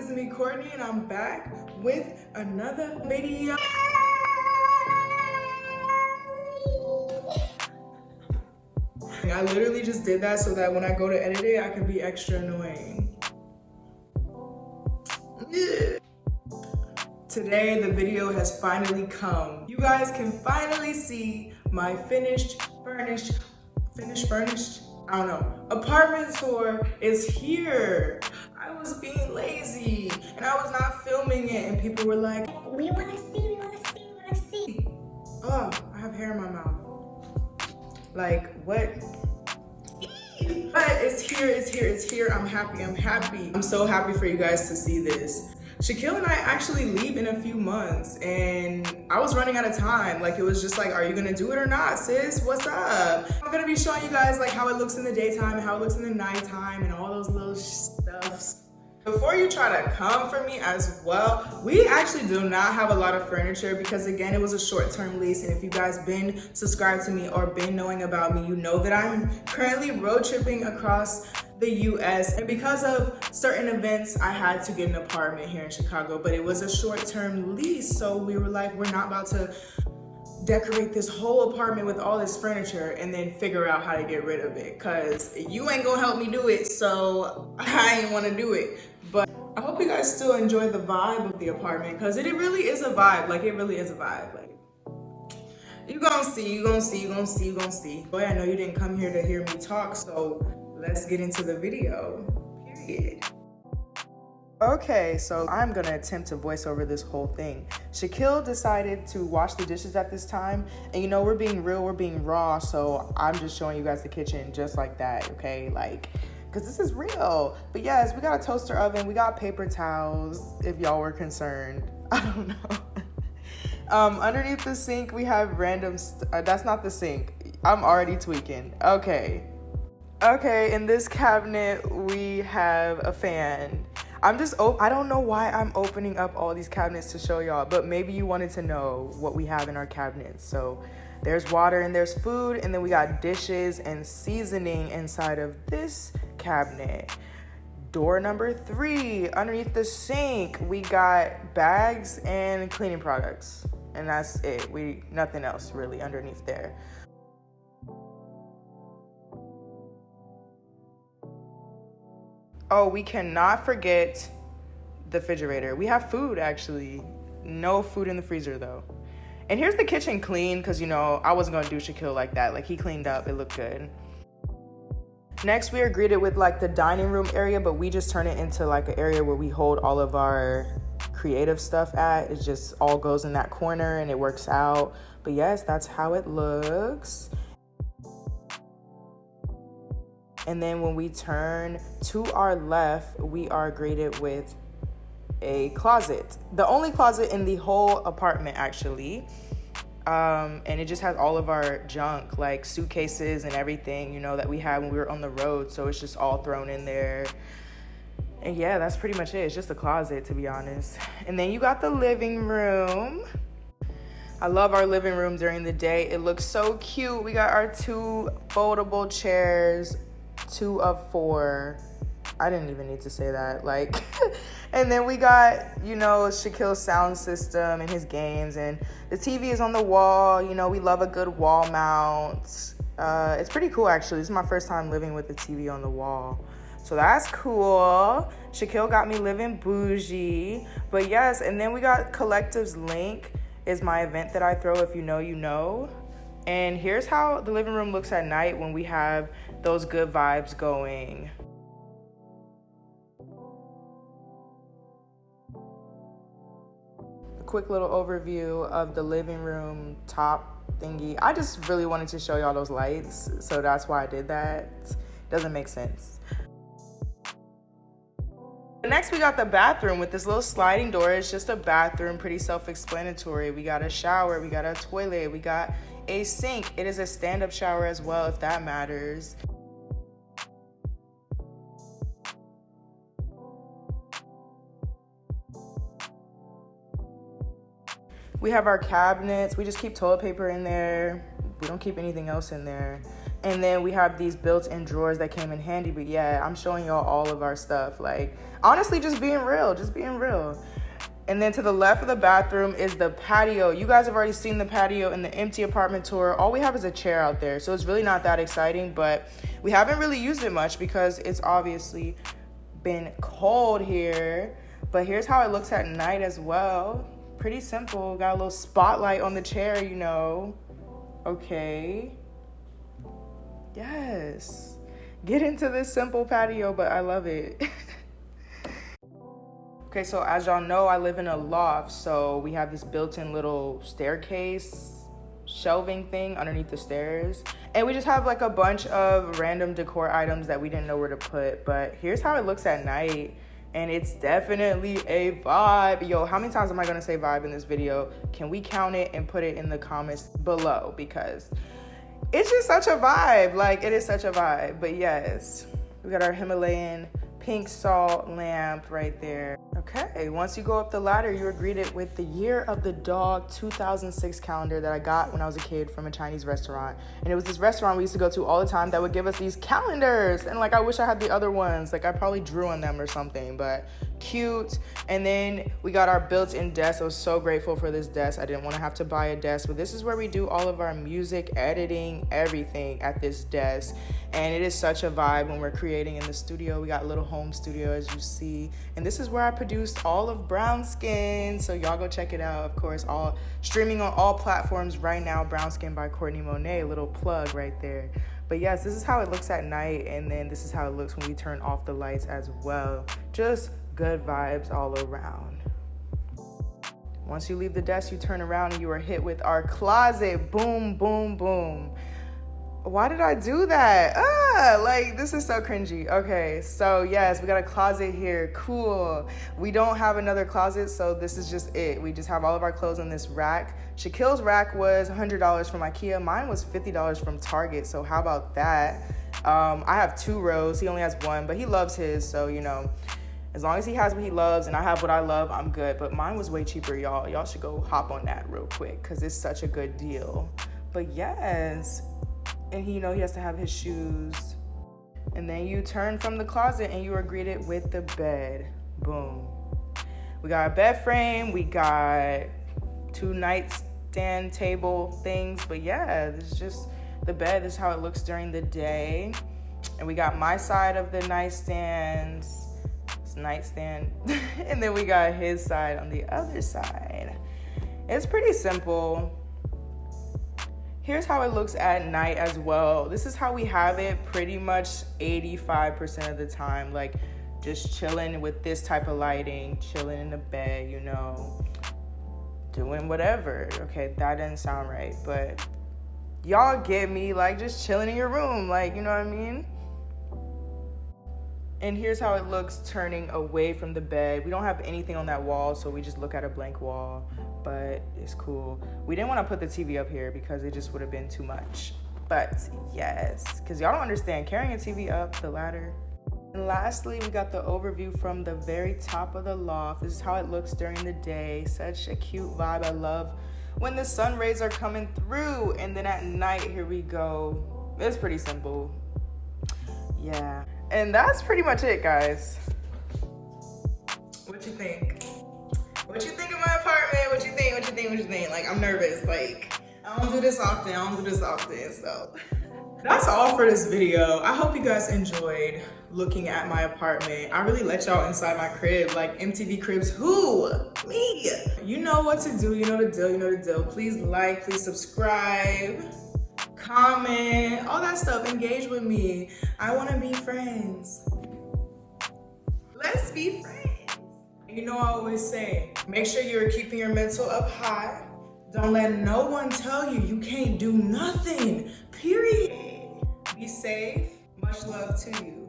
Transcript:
it's me, Courtney, and I'm back with another video. I literally just did that so that when I go to edit it, I can be extra annoying. Yeah. Today, the video has finally come. You guys can finally see my furnished, I don't know, apartment tour is here. I was being lazy and I was not filming it and people were like, we wanna see. Oh, I have hair in my mouth. Like, what? But it's here. I'm happy. I'm so happy for you guys to see this. Shaquille and I actually leave in a few months and I was running out of time. Like, it was just like, are you gonna do it or not, sis? What's up? I'm gonna be showing you guys like how it looks in the daytime and how it looks in the nighttime and all those little stuffs. Before you try to come for me as well, we actually do not have a lot of furniture because again, it was a short-term lease. And if you guys been subscribed to me or been knowing about me, you know that I'm currently road tripping across the US. And because of certain events, I had to get an apartment here in Chicago, but it was a short-term lease. So we were like, we're not about to decorate this whole apartment with all this furniture and then figure out how to get rid of it, because you ain't gonna help me do it, so I ain't wanna do it. But I hope you guys still enjoy the vibe of the apartment, because it really is a vibe. Like, it really is a vibe. Like, you gonna see. Boy, I know you didn't come here to hear me talk, so let's get into the video, period. Okay, so I'm gonna attempt to voice over this whole thing. Shaquille decided to wash the dishes at this time, and you know, we're being real, we're being raw, so I'm just showing you guys the kitchen just like that, okay? Like, because this is real. But yes, we got a toaster oven, we got paper towels, if y'all were concerned. I don't know. Underneath the sink, we have random, that's not the sink. I'm already tweaking. Okay, in this cabinet, we have a fan. I don't know why I'm opening up all these cabinets to show y'all, but maybe you wanted to know what we have in our cabinets. So there's water and there's food, and then we got dishes and seasoning inside of this cabinet. Door number 3, underneath the sink, we got bags and cleaning products, and that's it. Nothing else really underneath there. Oh, we cannot forget the refrigerator. We have food, actually. No food in the freezer, though. And here's the kitchen clean, because, you know, I wasn't going to do Shaquille like that. Like, he cleaned up. It looked good. Next, we are greeted with, like, the dining room area, but we just turn it into, like, an area where we hold all of our creative stuff at. It just all goes in that corner, and it works out. But, yes, that's how it looks. And then when we turn to our left, we are greeted with a closet. The only closet in the whole apartment, actually. And it just has all of our junk, like suitcases and everything, you know, that we had when we were on the road. So it's just all thrown in there. And yeah, that's pretty much it. It's just a closet, to be honest. And then you got the living room. I love our living room during the day. It looks so cute. We got our 2 foldable chairs. 2 of 4. I didn't even need to say that. Like, and then we got, you know, Shaquille's sound system and his games, and the TV is on the wall. You know, we love a good wall mount. It's pretty cool, actually. This is my first time living with the TV on the wall, so that's cool. Shaquille got me living bougie. But yes, and then we got Collective's Link is my event that I throw. If you know, you know. And here's how the living room looks at night when we have those good vibes going. A quick little overview of the living room top thingy. I just really wanted to show y'all those lights, so that's why I did that. Doesn't make sense. Next, we got the bathroom with this little sliding door. It's just a bathroom, pretty self-explanatory. We got a shower, we got a toilet, we got a sink. It is a stand-up shower as well, if that matters. We have our cabinets. We just keep toilet paper in there. We don't keep anything else in there. And then we have these built-in drawers that came in handy. But yeah, I'm showing y'all all of our stuff. Like, honestly, just being real. And then to the left of the bathroom is the patio. You guys have already seen the patio in the empty apartment tour. All we have is a chair out there. So it's really not that exciting, but we haven't really used it much because it's obviously been cold here. But here's how it looks at night as well. Pretty simple. Got a little spotlight on the chair, you know. Okay. Yes. Get into this simple patio, but I love it. Okay, so as y'all know, I live in a loft, so we have this built-in little staircase shelving thing underneath the stairs. And we just have like a bunch of random decor items that we didn't know where to put. But here's how it looks at night. And it's definitely a vibe. Yo, how many times am I gonna say vibe in this video? Can we count it and put it in the comments below? Because it's just such a vibe. Like, it is such a vibe. But yes, we got our Himalayan pink salt lamp right there. Okay, once you go up the ladder, you are greeted with the Year of the Dog 2006 calendar that I got when I was a kid from a Chinese restaurant. And it was this restaurant we used to go to all the time that would give us these calendars. And like, I wish I had the other ones. Like, I probably drew on them or something, but cute. And then we got our built-in desk. I was so grateful for this desk. I didn't want to have to buy a desk, but this is where we do all of our music, editing, everything at this desk. And it is such a vibe when we're creating in the studio. We got a little home studio, as you see. And this is where I produced all of Brown Skin. So y'all go check it out. Of course, all streaming on all platforms right now. Brown Skin by Courtney Monae, a little plug right there. But yes, this is how it looks at night. And then this is how it looks when we turn off the lights as well. Just good vibes all around. Once you leave the desk, you turn around and you are hit with our closet. Boom, boom, boom. Why did I do that? Like, this is so cringy. Okay, so yes, we got a closet here. Cool. We don't have another closet, so this is just it. We just have all of our clothes on this rack. Shaquille's rack was $100 from IKEA. Mine was $50 from Target, so how about that? I have 2 rows. He only has 1, but he loves his, so, you know, as long as he has what he loves and I have what I love, I'm good. But mine was way cheaper, y'all. Y'all should go hop on that real quick because it's such a good deal. But yes. And he, you know, he has to have his shoes. And then you turn from the closet and you are greeted with the bed. Boom. We got a bed frame. We got 2 nightstand table things. But yeah, this is just the bed. This is how it looks during the day. And we got my side of the nightstand. And then we got his side on the other side. It's pretty simple. Here's how it looks at night as well. This is how we have it pretty much 85% of the time. Like, just chilling with this type of lighting, chilling in the bed, you know, doing whatever. Okay, that didn't sound right, but y'all get me, like, just chilling in your room, like, you know what I mean? And here's how it looks turning away from the bed. We don't have anything on that wall, so we just look at a blank wall, but it's cool. We didn't want to put the TV up here because it just would have been too much. But yes, because y'all don't understand carrying a TV up the ladder. And lastly, we got the overview from the very top of the loft. This is how it looks during the day. Such a cute vibe. I love when the sun rays are coming through. And then at night, here we go. It's pretty simple. Yeah. And that's pretty much it, guys. What you think? What you think of my apartment? What you think? Like, I'm nervous. Like, I don't do this often, so. That's all for this video. I hope you guys enjoyed looking at my apartment. I really let y'all inside my crib, like MTV Cribs. Who? Me. You know what to do. You know the deal. Please like, please subscribe, comment, all that stuff. Engage with me. I want to be friends. Let's be friends. You know I always say, make sure you're keeping your mental up high. Don't let no one tell you can't do nothing, period. Be safe. Much love to you.